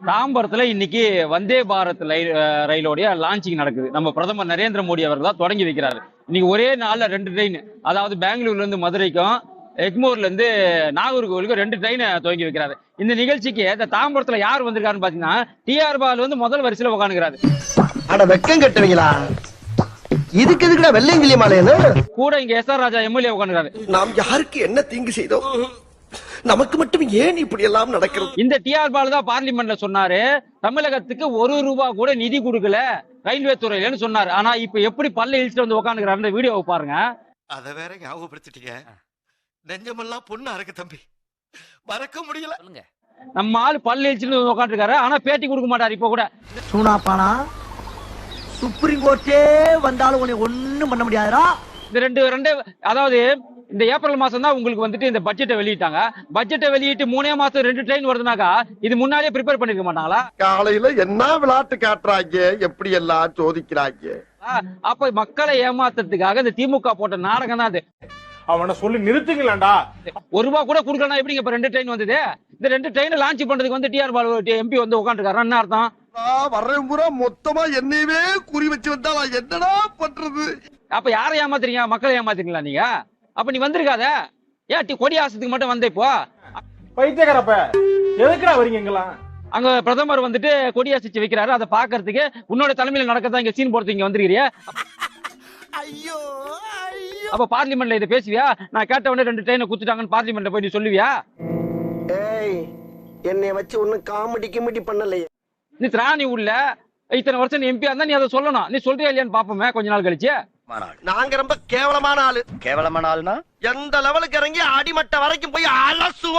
தாம்பரத்துல இன்னைக்கு வந்தே பாரத் ரயிலோடைய லான்ச்சிங் நடக்குது. நம்ம பிரதமர் நரேந்திர மோடி அவர்கள் தான் தொடங்கி வைக்கிறாரு. இன்னைக்கு ஒரே நாள்ல 2 ட்ரெயின், அதாவது பெங்களூர்ல இருந்து மதுரைக்கும் எக்மோர்ல இருந்து நாகர்கோவிலுக்கும் 2 ட்ரெயின் துவங்கி வைக்கிறாரு. இந்த நிகழ்ச்சிக்கு இந்த தாம்பரத்துல யார் வந்திருக்காருன்னு பாத்தீங்கன்னா டிஆர் பாலு வந்து முதல் வரிசையில உட்காந்துக்கிறாரு. அட வெக்கம் கட்டுவீங்களா? இதுக்கு எதுக்குடா வெள்ளையங்கிலி மாலையன்னு? கூட இங்க எஸ்ஆர் ராஜா எம்எல்ஏ உட்காந்துக்கிறாரு. நாம் யாருக்கு என்ன தீங்கு செய்தோம்? நமக்கு மட்டும் ஏன் இப்படி எல்லாம் நடக்கிறது? இந்த டிஆர் பாலு தான் பார்லிமெண்ட்ல சொன்னாரு, தமிழகத்துக்கு 1 ரூபாய் கூட நிதி கொடுக்கல ரயில்வே துறையிலன்னு சொன்னாரு. ஆனா இப்ப எப்படி பல்ல இழிச்சிட்டு வந்து உட்காந்துக்கிறாரு வீடியோவை பாருங்க. அத வேற ஞாபகப்படுத்திட்டீங்க. நெஞ்சமெல்லாம் பொண்ணு அறக்கு தம்பி, மறக்க முடியல. நம்ம ஆளு பல்ல இழிச்சிட்டு வந்து உட்காந்துருக்காரு, ஆனா பேட்டி கொடுக்க மாட்டாரு. இப்ப கூட சூனாப்பானா சுப்ரீம் கோர்ட்டே வந்தாலும் உன்னை ஒண்ணும் பண்ண முடியாதுடா. இந்த ரெண்டு அதாவது இந்த ஏப்ரல் மாசம் தான் உங்களுக்கு வந்துட்டு இந்த பட்ஜெட்டை வெளியிட்டாங்க. பட்ஜெட்டை வெளியிட்டு 3 மாசம் 2 ட்ரெயின் வருதுனாக்கா இது முன்னாடியே ப்ரிப்பேர் பண்ணிருக்க மாட்டாங்களா? காலையில என்ன விளையாட்டு காட்டுறாங்க, எப்படி எல்லாம் சோதிக்கிறாங்க. அப்ப மக்களை ஏமாத்துறதுக்காக இந்த திமுக போட்ட நாடகம் தான் அது. அவனை சொல்லி நிறுத்துங்களா? 1 ரூபாய் கூட கொடுக்கலாம். எப்படிங்க இப்ப 2 ட்ரெயின் வந்தது? இந்த 2 ட்ரெயின் லான்ச் பண்றதுக்கு வந்து டிஆர் பாலு எம்பி வந்து உட்காந்துருக்காரு. என்ன அர்த்தம்? வர்றேன் பூரா மொத்தமா என்னையவே குறி வச்சு வந்தா நான் என்னடா பண்றது? அப்ப யாரை ஏமாத்துறீங்க? மக்களை ஏமாத்துறீங்களா நீங்க? அப்ப நீ வந்திருக்காத ஏன் கொடி ஆசத்துக்கு மட்டும் வந்த? இப்போ பைத்தியக்காரப்ப எதுக்குடா வரீங்க எங்கெல்லாம்? அங்க பிரதமர் வந்துட்டு கொடி அசைச்சு வைக்கிறாரு. அதை பாக்குறதுக்கு உன்னோட தலைமையில நடக்கதான் இங்க சீன் போடுறது இங்க வந்துருக்கிறியா? ஐயோ அப்ப பார்லிமெண்ட்ல இதை பேசுவியா? நான் கேட்ட உடனே 2 ட்ரெயினை குத்துட்டாங்கன்னு பார்லிமெண்ட்ல போய் நீ சொல்லுவியா? ஏய், என்னைய வச்சு ஒண்ணும் காமெடி கிமெடி பண்ணலையே. நீ திராணி உள்ள இத்தனை வருஷம் எம்பியா இருந்தா நீ அதை சொல்லணும். நீ சொல்றியா இல்லையான்னு பாப்போமே கொஞ்ச நாள் கழிச்சு. நாங்க ரொம்ப கேவலமான ஆளு. கேவலமான ஆளுனா எந்த லெவலுக்கு இறங்கி அடிமட்ட வரைக்கும் போய் அலசுவோம்.